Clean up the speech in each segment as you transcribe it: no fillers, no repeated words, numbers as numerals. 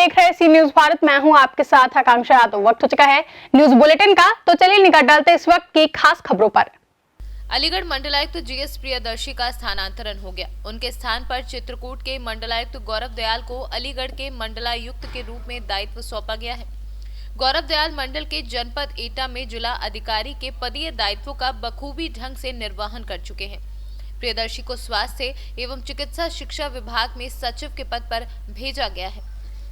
देख रहे सी न्यूज भारत। मैं हूं आपके साथ आकांक्षा। तो वक्त हो चुका है न्यूज बुलेटिन का, तो चलिए निगाह डालते इस वक्त की खास खबरों पर। अलीगढ़ मंडलायुक्त जीएस प्रियदर्शी का स्थानांतरण हो गया। उनके स्थान पर चित्रकूट के मंडलायुक्त गौरव दयाल को अलीगढ़ के मंडलायुक्त के रूप में दायित्व सौंपा गया है। गौरव दयाल मंडल के जनपद एटा में जिला अधिकारी के पदीय दायित्वों का बखूबी ढंग से निर्वहन कर चुके हैं। प्रियदर्शी को स्वास्थ्य एवं चिकित्सा शिक्षा विभाग में सचिव के पद पर भेजा गया है।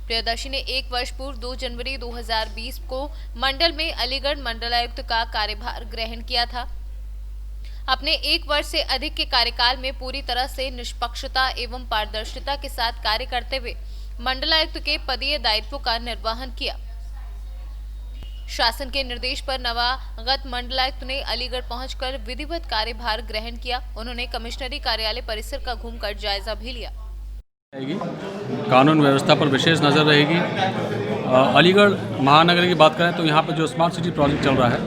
प्रियदर्शी ने 1 वर्ष पूर्व 2 जनवरी 2020 को मंडल में अलीगढ़ मंडलायुक्त का कार्यभार ग्रहण किया था। अपने 1 वर्ष से अधिक के कार्यकाल में पूरी तरह से निष्पक्षता एवं पारदर्शिता के साथ कार्य करते हुए मंडलायुक्त के पदीय दायित्वों का निर्वहन किया। शासन के निर्देश पर नवागत मंडलायुक्त ने अलीगढ़ पहुंचकर विधिवत कार्यभार ग्रहण किया। उन्होंने कमिश्नरी कार्यालय परिसर का घूमकर जायजा भी लिया। कानून व्यवस्था पर विशेष नज़र रहेगी। अलीगढ़ महानगर की बात करें तो यहाँ पर जो स्मार्ट सिटी प्रोजेक्ट चल रहा है,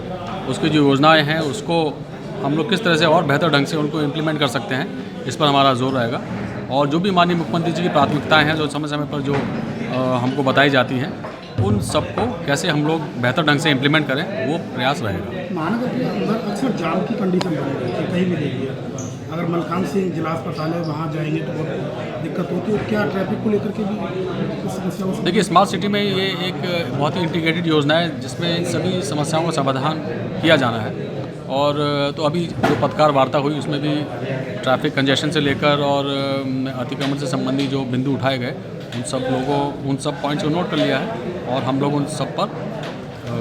उसकी जो योजनाएं हैं उसको हम लोग किस तरह से और बेहतर ढंग से उनको इम्प्लीमेंट कर सकते हैं, इस पर हमारा जोर रहेगा। और जो भी माननीय मुख्यमंत्री जी की प्राथमिकताएं हैं, जो समय समय पर जो हमको बताई जाती हैं, उन सबको कैसे हम लोग बेहतर ढंग से इम्प्लीमेंट करें, वो प्रयास रहेगा। महानगर के अंदर अक्सर जाम की कंडीशन बनेगी कि कहीं भी देखिए, अगर मलकान सिंह जिला अस्पताल है वहाँ जाएंगे तो बहुत दिक्कत होती है। क्या ट्रैफिक को लेकर के भी समस्या हो सकती है? देखिए, स्मार्ट सिटी में ये एक बहुत ही इंटीग्रेटेड योजना है जिसमें इन सभी समस्याओं का समाधान किया जाना है। और तो अभी जो पत्रकार वार्ता हुई उसमें भी ट्रैफिक कंजेशन से लेकर और अतिक्रमण से संबंधी जो बिंदु उठाए गए, उन सब पॉइंट्स को नोट कर लिया है और हम लोग उन सब पर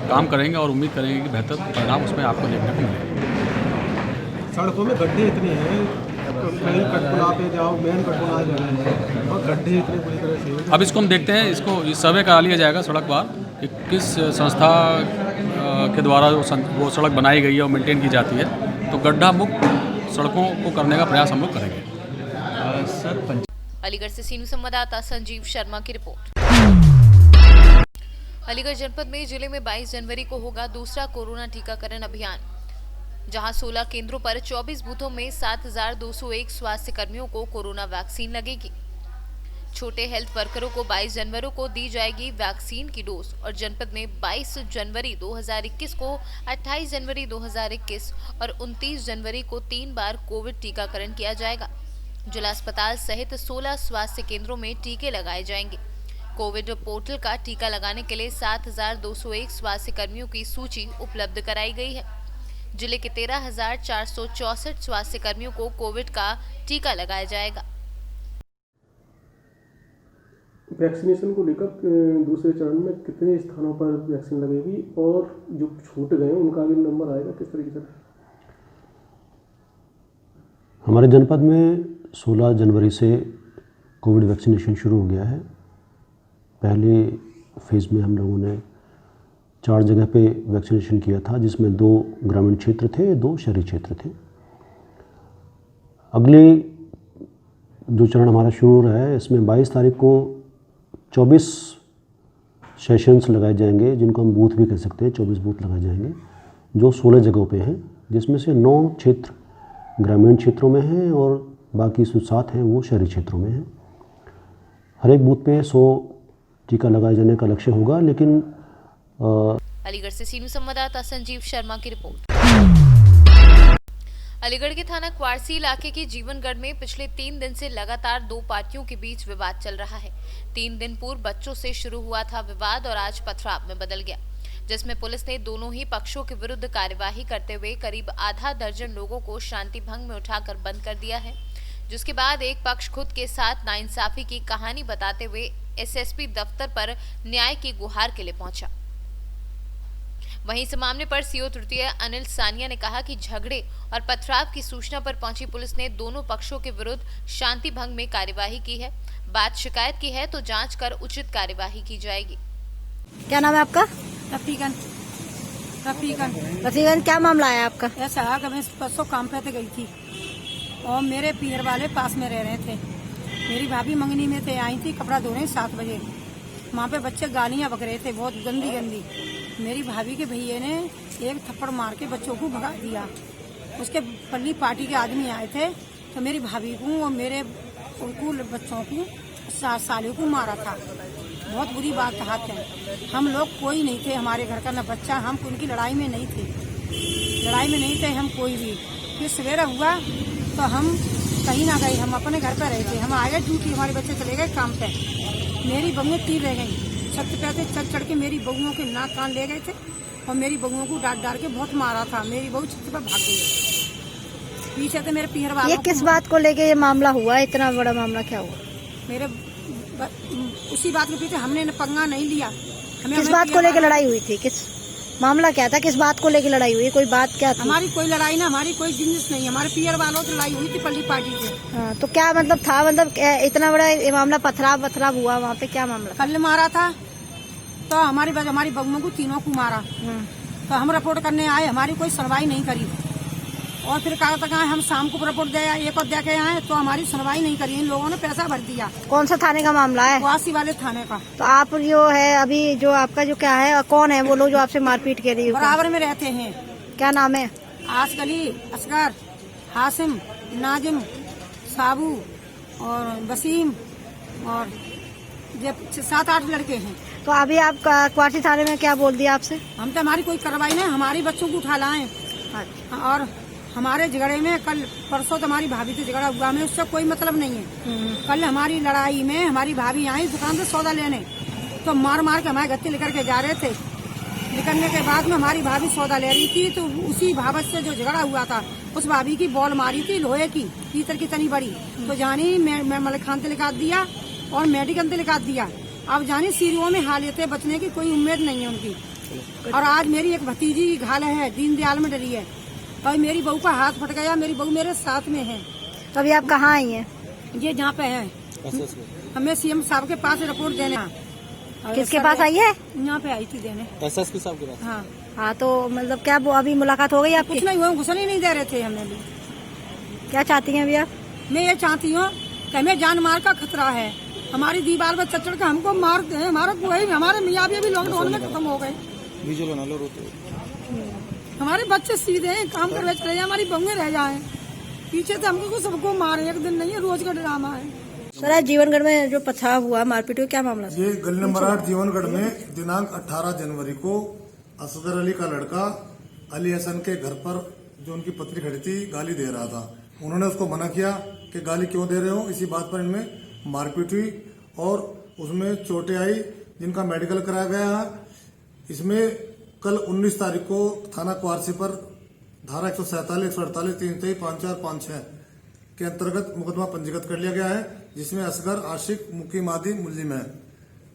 काम करेंगे और उम्मीद करेंगे कि बेहतर परिणाम उसमें आपको देखने को मिलेगा। सड़कों में गड्ढे इतने हैं, कहीं कटपुला पे जाओ, मेन कटपुला जाए और गड्ढे इतने पूरी तरह से। अब इसको हम देखते हैं, इसको सर्वे करा लिया जाएगा सड़क वार कि किस संस्था के द्वारा वो सड़क बनाई गई है और मेंटेन की जाती है, तो गड्ढा मुक्त सड़कों को करने का प्रयास हम लोग करेंगे। अलीगढ़ से सीनू संवाददाता संजीव शर्मा की रिपोर्ट। अलीगढ़ जनपद में जिले में 22 जनवरी को होगा दूसरा कोरोना टीकाकरण अभियान, जहां 16 केंद्रों पर 24 बूथों में 7,201 स्वास्थ्य कर्मियों को कोरोना वैक्सीन लगेगी। छोटे हेल्थ वर्करों को 22 जनवरी को दी जाएगी वैक्सीन की डोज और जनपद में 22 जनवरी 2021 को, 28 जनवरी 2021 और 29 जनवरी को 3 बार कोविड टीकाकरण किया जाएगा। जिला अस्पताल सहित 16 स्वास्थ्य केंद्रों में टीके लगाए जाएंगे। कोविड पोर्टल का टीका लगाने के लिए 7,201 स्वास्थ्य कर्मियों की सूची उपलब्ध कराई गई है। जिले के 13,464 स्वास्थ्य कर्मियों को कोविड का टीका लगाया जाएगा। वैक्सीनेशन को लेकर दूसरे चरण में कितने स्थानों पर वैक्सीन लगेगी और जो छूट गए उनका भी नंबर आएगा, किस तरीके से? हमारे जनपद में 16 जनवरी से कोविड वैक्सीनेशन शुरू हो गया है। पहले फेज़ में हम लोगों ने 4 जगह पे वैक्सीनेशन किया था, जिसमें 2 ग्रामीण क्षेत्र थे, 2 शहरी क्षेत्र थे। अगले जो चरण हमारा शुरू हो रहा है, इसमें 22 तारीख को 24 सेशंस लगाए जाएंगे, जिनको हम बूथ भी कह सकते हैं। 24 बूथ लगाए जाएंगे जो 16 जगहों पे हैं, जिसमें से 9 क्षेत्र ग्रामीण क्षेत्रों में हैं और बाकी 7 हैं वो शहरी क्षेत्रों में हैं। हर एक बूथ पे 100 टीका लगाए जाने का लक्ष्य होगा। लेकिन अलीगढ़ से सीनू संवाददाता संजीव शर्मा की रिपोर्ट। अलीगढ़ के थाना क्वारसी इलाके के जीवनगढ़ में पिछले 3 दिन से लगातार 2 पार्टियों के बीच विवाद चल रहा है। 3 दिन पूर्व बच्चों से शुरू हुआ था विवाद और आज पथराव में बदल गया, जिसमें पुलिस ने दोनों ही पक्षों के विरुद्ध कार्यवाही करते हुए करीब आधा दर्जन लोगों को शांति भंग में उठाकर बंद कर दिया है। जिसके बाद एक पक्ष खुद के साथ नाइंसाफी की कहानी बताते हुए एसएसपी दफ्तर पर न्याय की गुहार के लिए पहुंचा। वहीं इस मामले पर सीओ तृतीय अनिल सानिया ने कहा कि झगड़े और पथराव की सूचना पर पहुंची पुलिस ने दोनों पक्षों के विरुद्ध शांति भंग में कार्यवाही की है। बात शिकायत की है तो जांच कर उचित कार्यवाही की जाएगी। क्या नाम है आपका? रफीकन। रफीकन, क्या मामला है आपका? ऐसा है कि मैं परसों काम पे गई थी और मेरे पीर वाले पास में रह रहे थे। मेरी भाभी मंगनी में थे, आई थी कपड़ा धोने 7 बजे। वहाँ पे बच्चे गालियाँ बक रहे थे, बहुत गंदी गंदी। मेरी भाभी के भैया ने एक थप्पड़ मार के बच्चों को भगा दिया। उसके पल्ली पार्टी के आदमी आए थे तो मेरी भाभी को और मेरे उनको बच्चों को सालियों को मारा था। बहुत बुरी बात है। हम लोग कोई नहीं थे, हमारे घर का न बच्चा, हम उनकी लड़ाई में नहीं थे, हम कोई भी। फिर सवेरा हुआ तो हम कहीं ना गए, हम अपने घर पर रहे थे। हम आए ड्यूटी, हमारे बच्चे चले गए काम पे। मेरी बहुएं 3 रह गई, छत पे से चढ़ के मेरी बहुओं के नाक कान ले गए थे और मेरी बहुओं को डांट के बहुत मारा था। मेरी बहू छत पर भाग गई, पीछे से मेरे पीहर वालों। ये किस बात को लेके ये मामला हुआ? इतना बड़ा मामला क्या हुआ? मेरे उसी बात के पीछे हमने पंगा नहीं लिया। किस बात को लेके लड़ाई हुई थी? किस मामला क्या था? किस बात को लेके लड़ाई हुई? कोई बात क्या थी? हमारी कोई लड़ाई ना, हमारी कोई जिंदगी नहीं। हमारे पीहर वालों से लड़ाई हुई थी पल्ली पार्टी से। हाँ, तो क्या मतलब था? मतलब इतना बड़ा ये मामला पथराव हुआ वहाँ पे, क्या मामला? कल मारा था तो हमारी बहुओं को तीनों को मारा। तो हम रिपोर्ट करने आए, हमारी कोई सुनवाई नहीं करी। और फिर कहा तक हम शाम को रिपोर्ट दे आए, एक और दे के आए तो हमारी सुनवाई नहीं करी। इन लोगों ने पैसा भर दिया। कौन सा थाने का मामला है? वासी वाले थाने का। तो आप जो है अभी जो आपका जो क्या है, कौन है वो लोग जो आपसे मारपीट के लिए? बराबर में रहते हैं। क्या नाम है? आसगली, असगर, हासिम, नाजिम, साबू और वसीम और 7-8 लड़के हैं। तो अभी आप क्वार्सी थाने में क्या बोल दिया आपसे? हम तो हमारी कोई कार्रवाई नहीं, हमारे बच्चों को उठा लाए। और हमारे झगड़े में कल परसों तो हमारी भाभी से झगड़ा हुआ, हमें उससे कोई मतलब नहीं है। कल हमारी लड़ाई में हमारी भाभी आई दुकान से सौदा लेने, तो मार के हमारे गत्ते लेकर के जा रहे थे। निकलने के बाद में हमारी भाभी सौदा ले रही थी, तो उसी भावत से जो झगड़ा हुआ था उस भाभी की बॉल मारी थी लोहे की, पीतल की तनी बड़ी। तो जानी मैं मलखान से लिखा दिया और मेडिकल से लिखा दिया। अब जानी सीरियों में हालत है, बचने की कोई उम्मीद नहीं है उनकी। और आज मेरी एक भतीजी घायल है, दीनदयाल में डरी है। और मेरी बहू का हाथ फट गया, मेरी बहू मेरे साथ में है। तो अभी आप कहाँ आई हैं? ये जहाँ पे है, हमें सीएम साहब के पास रिपोर्ट देने। किसके पास आई है? यहाँ पे आई थी देने, एसएसपी साहब के पास। हाँ हाँ, तो मतलब क्या वो अभी मुलाकात हो गई आपकी? कुछ नहीं हुआ, घुसने ही नहीं दे रहे थे हमें भी। क्या चाहती हैं अभी आप? मैं ये चाहती हूँ कि हमें जान मार का खतरा है। हमारी दीवार पर चढ़ के हमको मारते हैं। हमारे मियाँ भी लॉकडाउन में खत्म हो गए। विजुअल बना लो। हमारे बच्चे सीधे हैं, काम करवे चले जाए, हमारी बहुएं रह जाए पीछे से। हमको सबको मारे, एक दिन नहीं है, रोज का ड्रामा है। सर, आज जीवनगढ़ में जो पथराव हुआ, मारपीट हुई, क्या मामला? ये गली नंबर 8 जीवनगढ़ में दिनांक 18 जनवरी को असगर अली का लड़का अली हसन के घर पर जो उनकी पत्नी खड़ी थी गाली दे रहा था। उन्होंने उसको मना किया कि गाली क्यों दे रहे हो। इसी बात पर इनमें मारपीट हुई और उसमें चोटें आई, जिनका मेडिकल कराया गया। इसमें कल 19 तारीख को थाना क्वारसी पर धारा 147, 148, 323, 54, 56 के अंतर्गत मुकदमा पंजीकृत कर लिया गया है, जिसमें असगर, आशिक, मुकीम आदि मुलजिम है।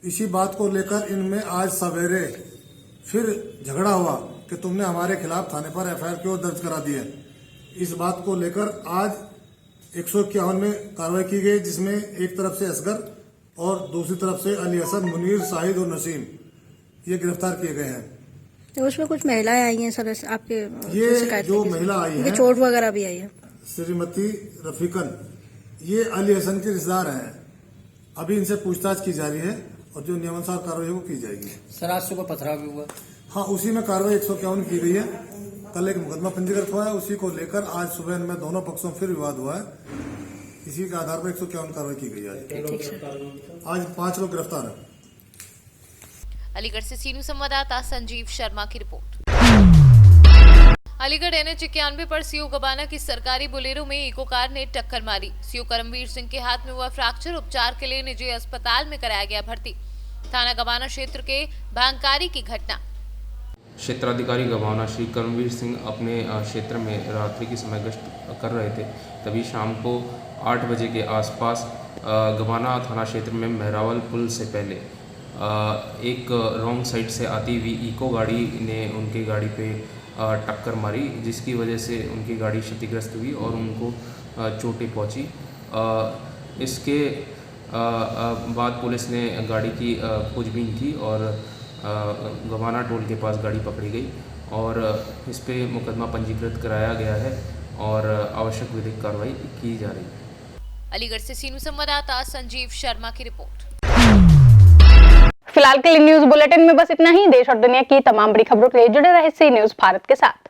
इसी बात को लेकर इनमें आज सवेरे फिर झगड़ा हुआ कि तुमने हमारे खिलाफ थाने पर एफआईआर क्यों दर्ज करा दी है। इस बात को लेकर आज 151 में कार्रवाई की गई, जिसमें एक तरफ से असगर और दूसरी तरफ से अली हसन, मुनीर, शाहिद और नसीम ये गिरफ्तार किए गए हैं। तो उसमें कुछ महिलाएं आई हैं सर आपके? ये जो महिला आई है, चोट वगैरह भी आई है, श्रीमती रफीकन, ये अली हसन के रिश्तेदार हैं। अभी इनसे पूछताछ की जा रही है और जो नियमानुसार कार्रवाई वो की जाएगी। सर, आज सुबह पथराव भी हुआ। हाँ, उसी में कार्रवाई 151 की गई है। कल एक मुकदमा पंजीकृत हुआ है, उसी को लेकर आज सुबह इनमें दोनों पक्षों फिर विवाद हुआ है। इसी के आधार पर 151 कार्रवाई की गई है। आज 5 लोग गिरफ्तार हैं। अलीगढ़ से सीनू संवाददाता संजीव शर्मा की रिपोर्ट। अलीगढ़ NH 91 पर सीओ गबाना की सरकारी बोलेरो में इको कार ने टक्कर मारी। सीओ करमवीर सिंह के हाथ में हुआ फ्रैक्चर, उपचार के लिए निजी अस्पताल में कराया गया भर्ती। थाना गबाना क्षेत्र के भांगकारी की घटना। क्षेत्राधिकारी गबाना श्री करमवीर सिंह अपने क्षेत्र में रात्रि के समय गश्त कर रहे थे। तभी शाम को 8 बजे के आसपास गबाना थाना क्षेत्र में मेहरावल पुल से पहले एक रॉन्ग साइड से आती हुई इको गाड़ी ने उनकी गाड़ी पे टक्कर मारी, जिसकी वजह से उनकी गाड़ी क्षतिग्रस्त हुई और उनको चोटें पहुंची। इसके बाद पुलिस ने गाड़ी की खोजबीन की और गबाना टोल के पास गाड़ी पकड़ी गई और इस पे मुकदमा पंजीकृत कराया गया है और आवश्यक विधिक कार्रवाई की जा रही है। अलीगढ़ से सीनू संवाददाता संजीव शर्मा की रिपोर्ट। फिलहाल के लिए न्यूज बुलेटिन में बस इतना ही। देश और दुनिया की तमाम बड़ी खबरों के लिए जुड़े रहे सी न्यूज भारत के साथ।